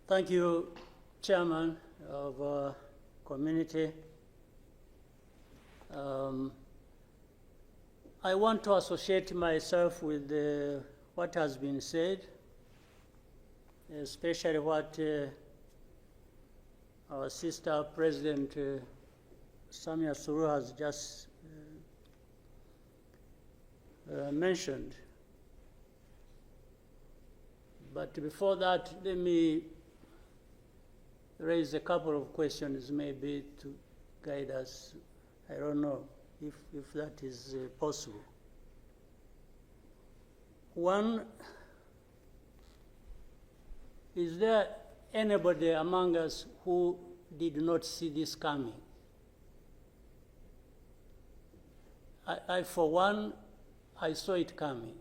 Thank you, Chairman of Community. I want to associate myself with what has been said, especially what our sister President Samia Suluhu has just mentioned. But before that, let me raise a couple of questions maybe to guide us. I don't know if that is possible. One, is there anybody among us who did not see this coming? I for one, I saw it coming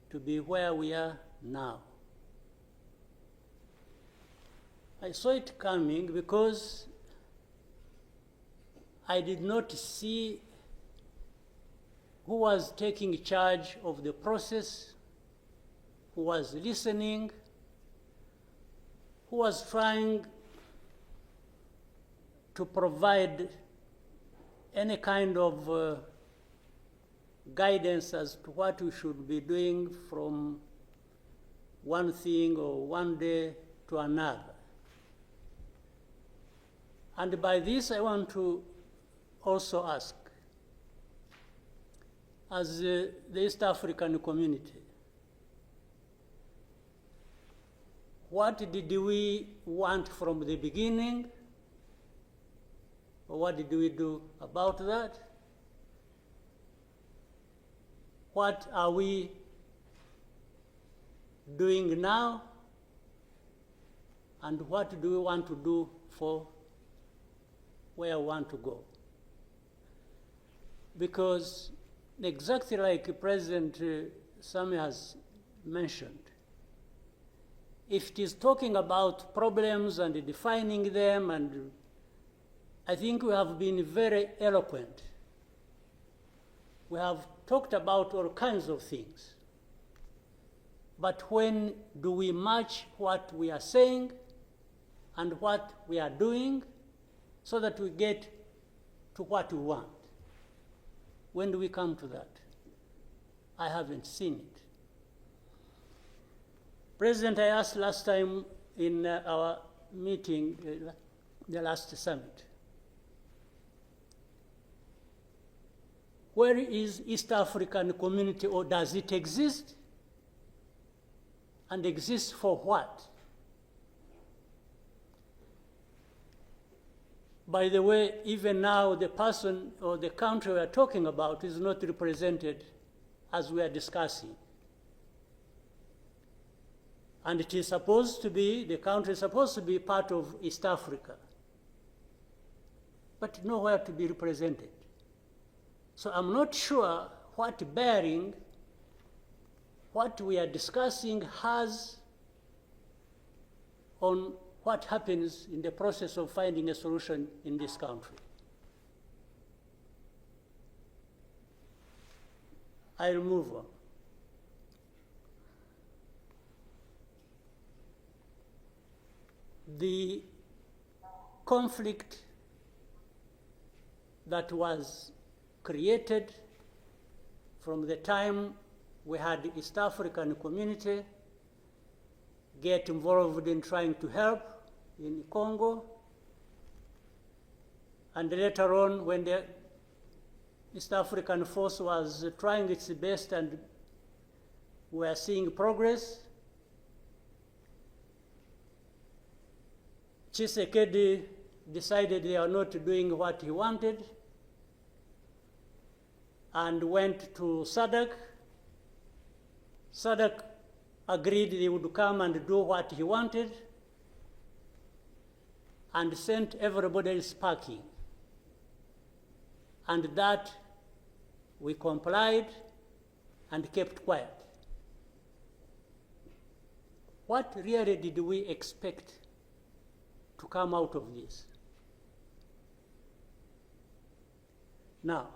to be where we are now. I saw it coming because I did not see who was taking charge of the process, who was listening, who was trying to provide any kind of guidance as to what we should be doing from one thing or one day to another. And by this, I want to also ask, as the East African community, what did we want from the beginning? Or what did we do about that? What are we doing now? And what do we want to do for where we want to go? Because exactly like President Samia has mentioned, if it is talking about problems and defining them, and I think we have been very eloquent. We have talked about all kinds of things. But when do we match what we are saying and what we are doing so that we get to what we want? When do we come to that? I haven't seen it. President, I asked last time in our meeting, the last summit, where is East African community, or does it exist? And exist for what? By the way, even now, the person or the country we are talking about is not represented as we are discussing. And it is supposed to be, the country is supposed to be part of East Africa, but nowhere to be represented. So I'm not sure what bearing what we are discussing has on what happens in the process of finding a solution in this country. I'll move on. The conflict that was created from the time we had the East African community get involved in trying to help in Congo, and later on when the East African force was trying its best and we are seeing progress, Tshisekedi decided they are not doing what he wanted and went to SADC. SADC agreed they would come and do what he wanted and sent everybody else packing. And that we complied and kept quiet. What really did we expect to come out of this? Now,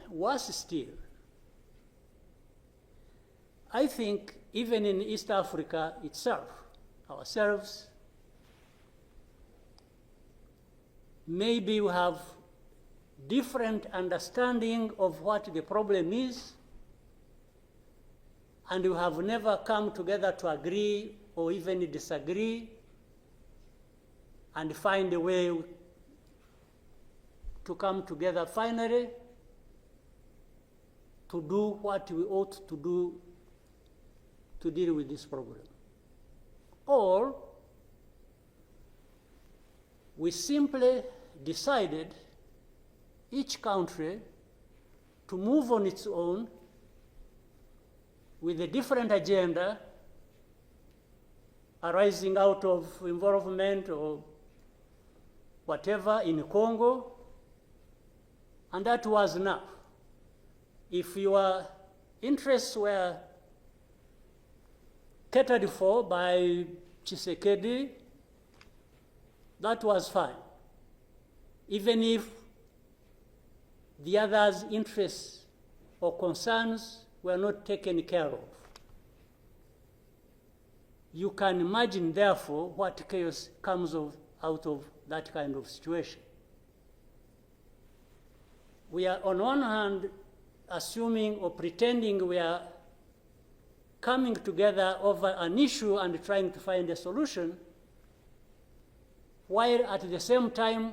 worse still, I think even in East Africa itself, ourselves, maybe we have different understanding of what the problem is, and we have never come together to agree or even disagree and find a way to come together finally to do what we ought to do to deal with this problem. Or we simply decided, each country, to move on its own with a different agenda arising out of involvement or whatever in Congo, and that was enough. If your interests were catered for by Tshisekedi, that was fine, even if the others' interests or concerns were not taken care of. You can imagine, therefore, what chaos comes out of that kind of situation. We are, on one hand, assuming or pretending we are coming together over an issue and trying to find a solution, while at the same time,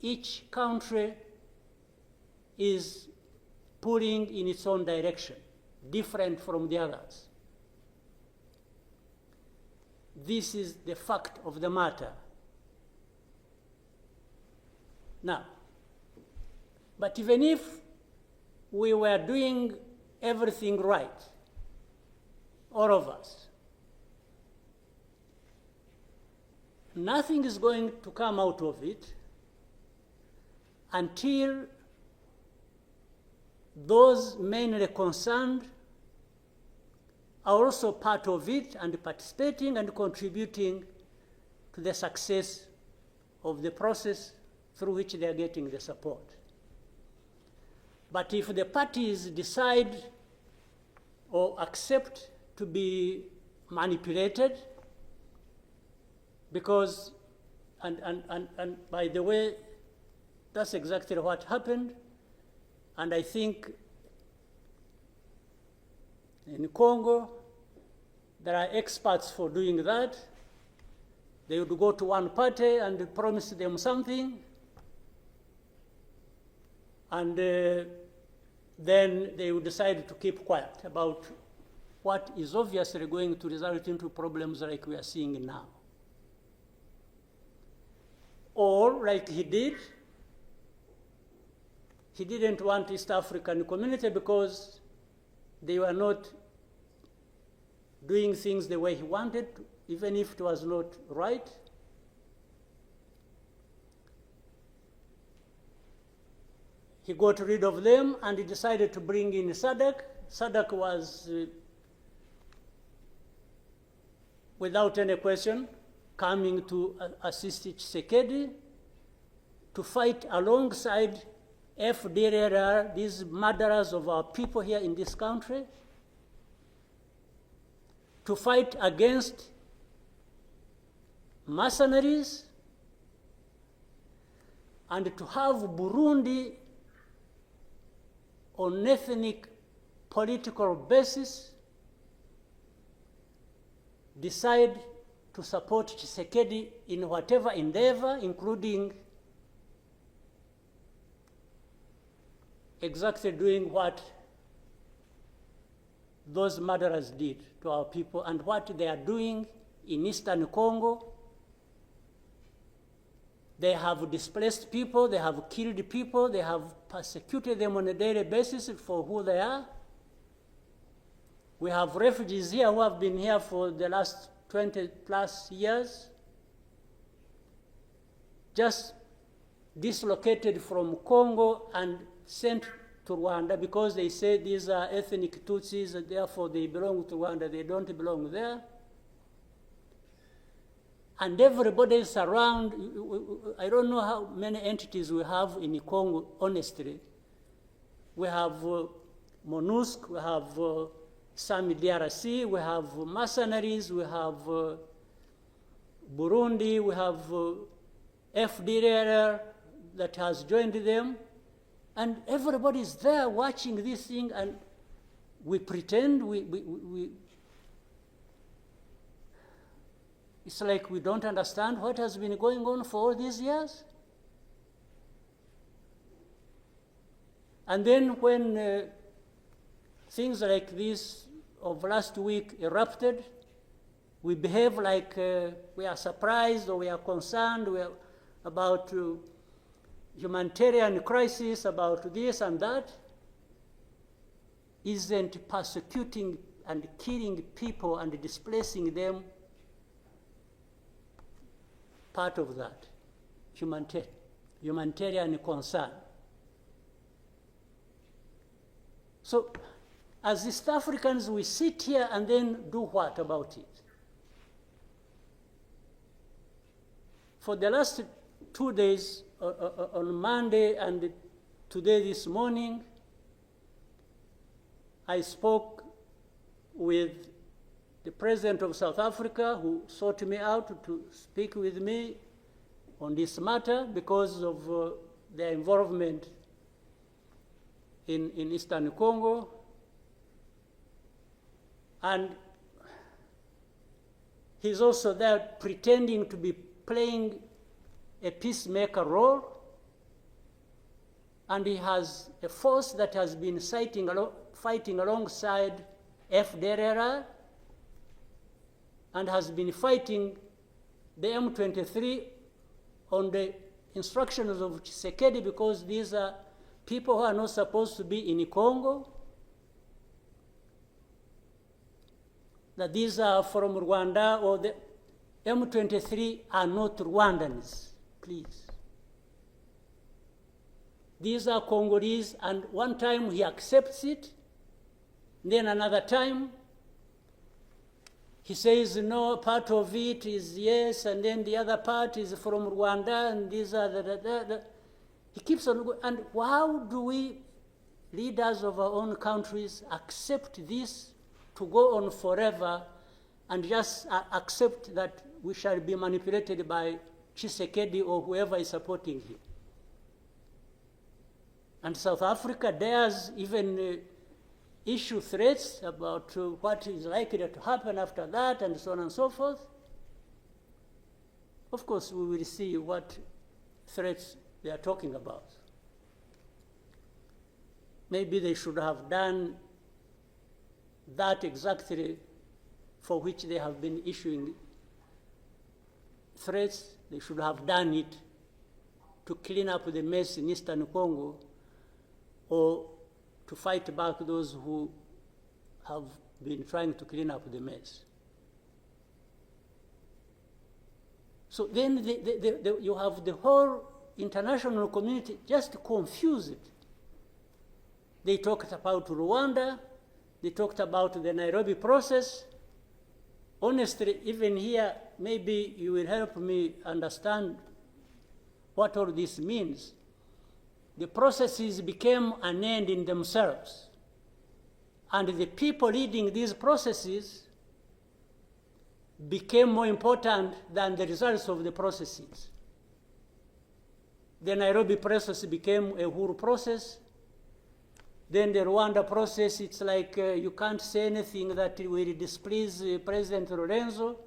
each country is pulling in its own direction, different from the others. This is the fact of the matter. Now, but even if we were doing everything right, all of us, nothing is going to come out of it until those mainly concerned are also part of it and participating and contributing to the success of the process through which they are getting the support. But if the parties decide or accept to be manipulated, because, and by the way, that's exactly what happened, and I think in Congo, there are experts for doing that. They would go to one party and promise them something, and then they would decide to keep quiet about what is obviously going to result into problems like we are seeing now. Or, like he did, he didn't want East African community because they were not doing things the way he wanted, even if it was not right. He got rid of them and he decided to bring in SADC. SADC was, without any question, coming to assist Tshisekedi to fight alongside FDLR, these murderers of our people here in this country, to fight against mercenaries, and to have Burundi on ethnic political basis decide to support Tshisekedi in whatever endeavor, including exactly doing what those murderers did to our people and what they are doing in Eastern Congo. They have displaced people, they have killed people, they have persecuted them on a daily basis for who they are. We have refugees here who have been here for the last 20 plus years, just dislocated from Congo and sent to Rwanda because they say these are ethnic Tutsis and therefore they belong to Rwanda, they don't belong there. And everybody is around. I don't know how many entities we have in Congo, honestly. We have MONUSC, we have some DRC, we have mercenaries, we have Burundi, we have FDLR that has joined them, and everybody is there watching this thing, and we pretend it's like we don't understand what has been going on for all these years. And then when things like this of last week erupted, we behave like we are surprised or we are concerned about humanitarian crisis, about this and that. Isn't persecuting and killing people and displacing them part of that humanitarian concern? So as East Africans, we sit here and then do what about it? For the last 2 days, on Monday and today this morning, I spoke with the president of South Africa, who sought me out to speak with me on this matter because of their involvement in Eastern Congo. And he's also there pretending to be playing a peacemaker role. And he has a force that has been fighting alongside FDLR and has been fighting the M23 on the instructions of Tshisekedi, because these are people who are not supposed to be in Congo, that these are from Rwanda, or the M23 are not Rwandans, please. These are Congolese, and one time he accepts it, then another time he says, no, part of it is yes, and then the other part is from Rwanda, and these are he keeps on going. And how do we, leaders of our own countries, accept this to go on forever and just accept that we shall be manipulated by Tshisekedi or whoever is supporting him? And South Africa dares even issue threats about what is likely to happen after that, and so on and so forth. Of course, we will see what threats they are talking about. Maybe they should have done that exactly for which they have been issuing threats. They should have done it to clean up the mess in Eastern Congo, or to fight back those who have been trying to clean up the mess. So then you have the whole international community just confused. They talked about Rwanda, they talked about the Nairobi process. Honestly, even here, maybe you will help me understand what all this means. The processes became an end in themselves. And the people leading these processes became more important than the results of the processes. The Nairobi process became a Uhuru process. Then the Rwanda process, it's like you can't say anything that will displease President Lorenzo.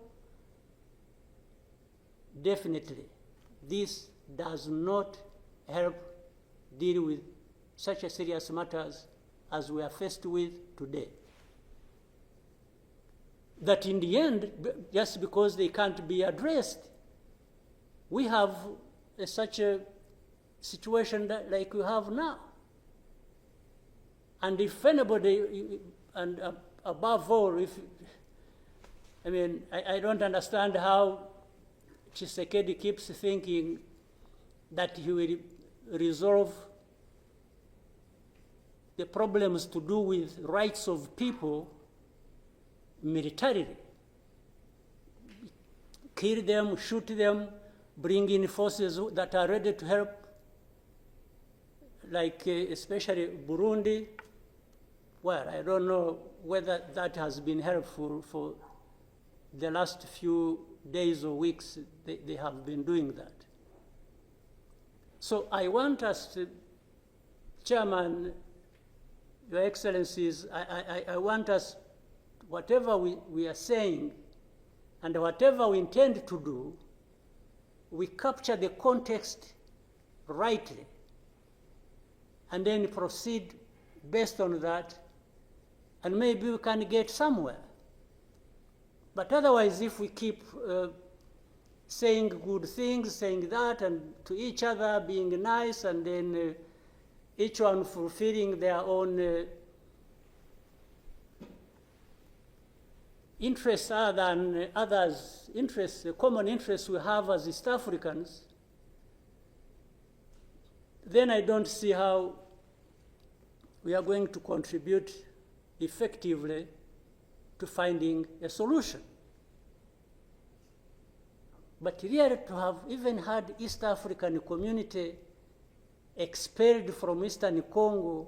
Definitely, this does not help deal with such a serious matters as we are faced with today. That in the end, just because they can't be addressed, we have such a situation like we have now. And if anybody, and above all, I don't understand how Tshisekedi keeps thinking that he will resolve the problems to do with rights of people militarily. Kill them, shoot them, bring in forces that are ready to help, like especially Burundi, well, I don't know whether that has been helpful for the last few days or weeks they have been doing that. So I want us to, Chairman, Your Excellencies, I want us, whatever we are saying and whatever we intend to do, we capture the context rightly and then proceed based on that, and maybe we can get somewhere. But otherwise, if we keep saying good things, saying that, and to each other being nice, and then each one fulfilling their own interests other than others' interests, the common interests we have as East Africans, then I don't see how we are going to contribute effectively to finding a solution. But really to have even had East African community expelled from Eastern Congo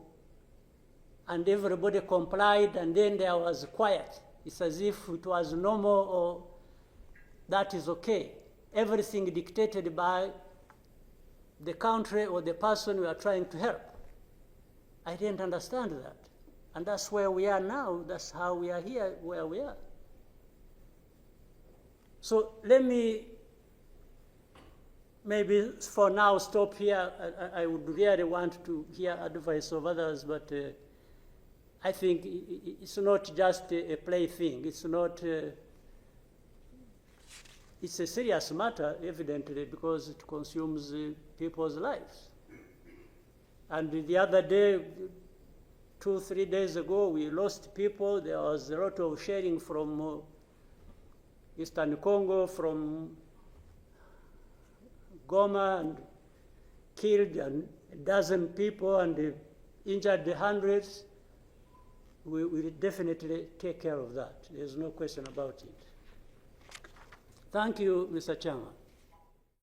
and everybody complied and then there was quiet. It's as if it was normal or that is okay. Everything dictated by the country or the person we are trying to help. I didn't understand that. And that's where we are now. That's how we are here, where we are. So let me maybe for now stop here. I would really want to hear advice of others, but I think it's not just a plaything. It's not, it's a serious matter, evidently, because it consumes people's lives. And the other day, 2-3 days ago, we lost people. There was a lot of sharing from Eastern Congo, from Goma, and killed a dozen people and injured hundreds. We will definitely take care of that. There's no question about it. Thank you, Mr. Chairman.